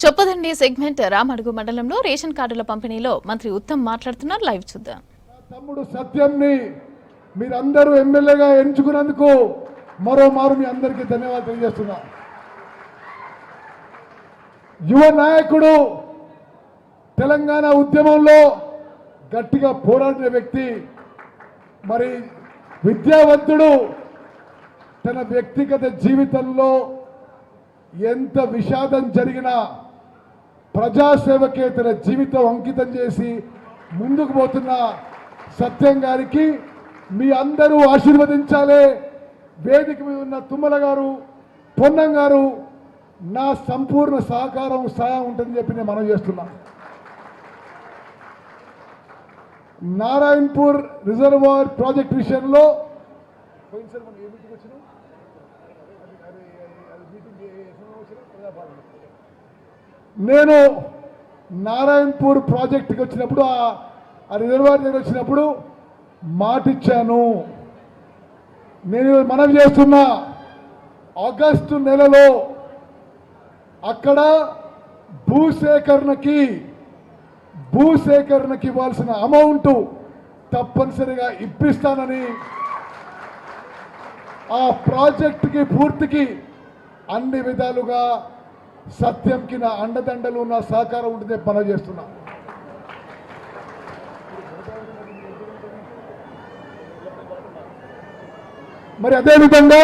Choppadandi segment Ramadugu మండలంలో ration కార్డుల పంపిణీలో మంత్రి ఉత్తమ్ మాట్లాడుతున్నారు. లైవ్ చూద్దాం. తమ్ముడు సత్యంని మీరందరూ ఎమ్మెల్యేగా ఎంచుకున్నందుకు మరోమారు మీ అందరికీ ధన్యవాదాలు తెలియజేస్తున్నా. యువ నాయకుడు, తెలంగాణ ఉద్యమంలో గట్టిగా పోరాడిన వ్యక్తి, మరి విద్యావంతుడు, తన వ్యక్తిగత జీవితంలో ఎంత విషాదం జరిగినా ప్రజాసేవకే తన జీవితం అంకితం చేసి ముందుకు పోతున్న సత్యం గారికి మీ అందరూ ఆశీర్వదించాలి. వేదిక మీద ఉన్న తుమ్మల గారు, పొన్నం గారు నా సంపూర్ణ సహకారం సహాయం ఉంటుందని చెప్పి నేను మనవి చేస్తున్నా. నారాయణపూర్ రిజర్వాయర్ ప్రాజెక్ట్ విషయంలో నేను నారాయణపూర్ ప్రాజెక్టుకి వచ్చినప్పుడు ఆ రిజర్వాయర్ దగ్గర వచ్చినప్పుడు మాటిచ్చాను. నేను మనవి చేస్తున్నా, ఆగస్టు నెలలో అక్కడ భూసేకరణకి ఇవ్వాల్సిన అమౌంట్ తప్పనిసరిగా ఇప్పిస్తానని, ఆ ప్రాజెక్టుకి పూర్తికి అన్ని విధాలుగా సత్యంకి నా అండదండలు, నా సహకారం ఉంటుంది పని చేస్తున్నా. మరి అదేవిధంగా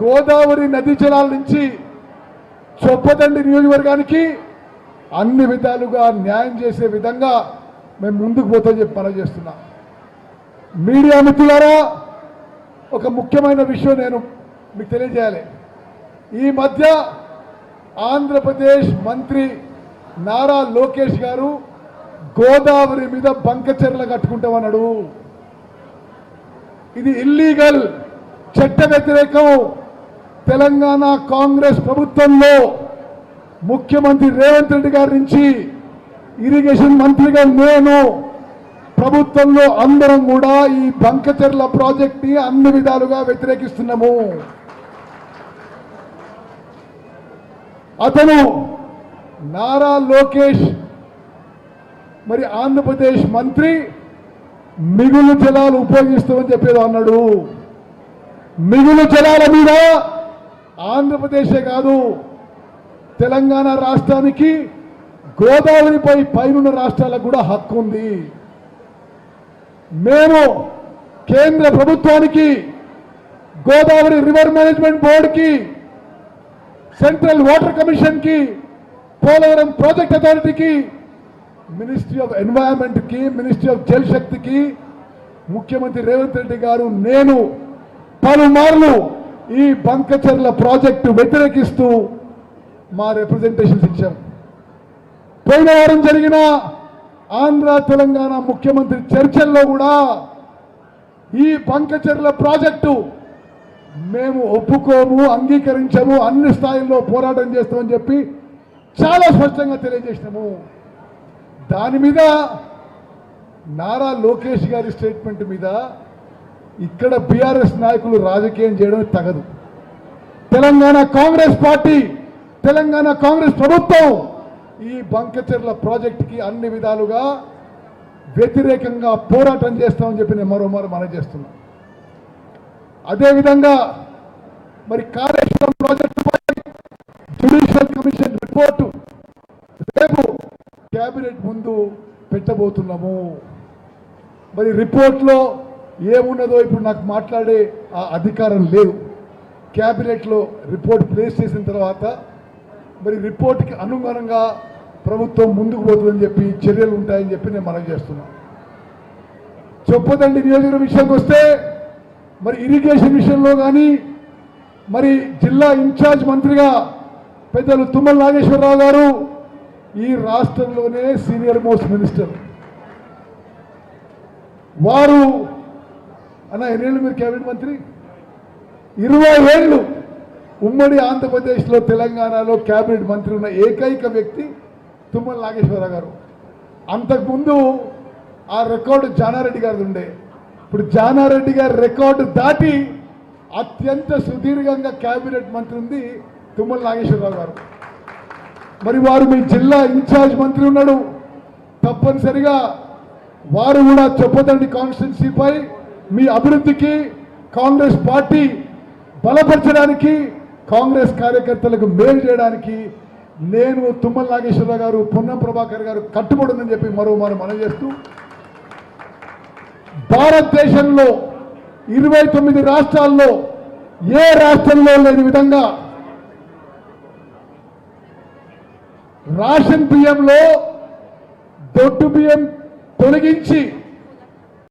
గోదావరి నదీ జలాల నుంచి చొప్పదండి నియోజకవర్గానికి అన్ని విధాలుగా న్యాయం చేసే విధంగా మేము ముందుకు పోతామని చెప్పి పని చేస్తున్నా. మీడియా మిత్రులారా, ఒక ముఖ్యమైన విషయం నేను మీకు తెలియజేయాలి. ఈ మధ్య ఆంధ్రప్రదేశ్ మంత్రి నారా లోకేష్ గారు గోదావరి మీద బంకచెర్ల కట్టుకుంటామన్నాడు. ఇది ఇల్లీగల్, చట్ట వ్యతిరేకం. తెలంగాణ కాంగ్రెస్ ప్రభుత్వంలో ముఖ్యమంత్రి రేవంత్ రెడ్డి గారి నుంచి ఇరిగేషన్ మంత్రిగా నేను, ప్రభుత్వంలో అందరం కూడా ఈ బంకచెర్ల ప్రాజెక్ట్ ని అన్ని విధాలుగా వ్యతిరేకిస్తున్నాము. అతను నారా లోకేష్ మరి ఆంధ్రప్రదేశ్ మంత్రి మిగులు జలాలు ఉపయోగిస్తామని చెప్పేది అన్నాడు. మిగులు జలాల మీద ఆంధ్రప్రదేశే కాదు, తెలంగాణ రాష్ట్రానికి గోదావరిపై పైనున్న రాష్ట్రాలకు కూడా హక్కు ఉంది. మేము కేంద్ర ప్రభుత్వానికి, గోదావరి రివర్ మేనేజ్మెంట్ బోర్డుకి, సెంట్రల్ వాటర్ కమిషన్ కి, పోలవరం ప్రాజెక్ట్ అథారిటీకి, మినిస్ట్రీ ఆఫ్ ఎన్వైరన్మెంట్ కి, మినిస్ట్రీ ఆఫ్ జల్ శక్తికి ముఖ్యమంత్రి రేవంత్ రెడ్డి గారు నేను పలుమార్లు ఈ బంకచెర్ల ప్రాజెక్టు వ్యతిరేకిస్తూ మా రిప్రజెంటేషన్స్ ఇచ్చాం. పోయిన వారం జరిగిన ఆంధ్ర తెలంగాణ ముఖ్యమంత్రి చర్చల్లో కూడా ఈ బంకచెర్ల ప్రాజెక్టు మేము ఒప్పుకోము, అంగీకరించము, అన్ని స్థాయిల్లో పోరాటం చేస్తామని చెప్పి చాలా స్పష్టంగా తెలియజేసినాము. దాని మీద నారా లోకేష్ గారి స్టేట్మెంట్ మీద ఇక్కడ బీఆర్ఎస్ నాయకులు రాజకీయం చేయడం తగదు. తెలంగాణ కాంగ్రెస్ పార్టీ, తెలంగాణ కాంగ్రెస్ ప్రభుత్వం ఈ బంకచెర్ల ప్రాజెక్టుకి అన్ని విధాలుగా వ్యతిరేకంగా పోరాటం చేస్తామని చెప్పి నేను మరోమారు మనం చేస్తున్నా. అదేవిధంగా మరి కాళేశ్వరం ప్రాజెక్టుపై జ్యుడిషియల్ కమిషన్ రిపోర్టు రేపు కేబినెట్ ముందు పెట్టబోతున్నాము. మరి రిపోర్ట్లో ఏమున్నదో ఇప్పుడు నాకు మాట్లాడే ఆ అధికారం లేదు. కేబినెట్లో రిపోర్ట్ ప్లేస్ చేసిన తర్వాత మరి రిపోర్ట్కి అనుగుణంగా ప్రభుత్వం ముందుకు పోతుందని చెప్పి చర్యలు ఉంటాయని చెప్పి నేను మనవి చేస్తున్నాను. చొప్పదండి నియోజకవర్గం విషయానికి వస్తే మరి ఇరిగేషన్ విషయంలో కానీ మరి జిల్లా ఇన్ఛార్జ్ మంత్రిగా పెద్దలు తుమ్మల నాగేశ్వరరావు గారు ఈ రాష్ట్రంలోనే సీనియర్ మోస్ట్ మినిస్టర్. వారు అన్న ఎన్నేళ్ళు మీరు కేబినెట్ మంత్రి? 20 ఏళ్ళు ఉమ్మడి ఆంధ్రప్రదేశ్లో, తెలంగాణలో కేబినెట్ మంత్రి ఉన్న ఏకైక వ్యక్తి తుమ్మల నాగేశ్వరరావు గారు. అంతకుముందు ఆ రికార్డు జానారెడ్డి గారిది ఉండే. ఇప్పుడు జానారెడ్డి గారి రికార్డు దాటి అత్యంత సుదీర్ఘంగా కేబినెట్ మంత్రి ఉంది తుమ్మల నాగేశ్వరరావు గారు. మరి వారు మీ జిల్లా ఇన్ఛార్జ్ మంత్రి ఉన్నాడు, తప్పనిసరిగా వారు కూడా చెప్పదండి కాన్స్టిట్యున్సీపై మీ అభివృద్ధికి కాంగ్రెస్ పార్టీ బలపరచడానికి కాంగ్రెస్ కార్యకర్తలకు మేలు చేయడానికి నేను తుమ్మల నాగేశ్వరరావు గారు పొన్నం ప్రభాకర్ గారు కట్టుబడి ఉందని చెప్పి మరోమారు మనం చేస్తూ భారతదేశంలో 29 రాష్ట్రాల్లో ఏ రాష్ట్రంలో లేని విధంగా రేషన్ బియ్యంలో దొడ్డు బియ్యం తొలగించి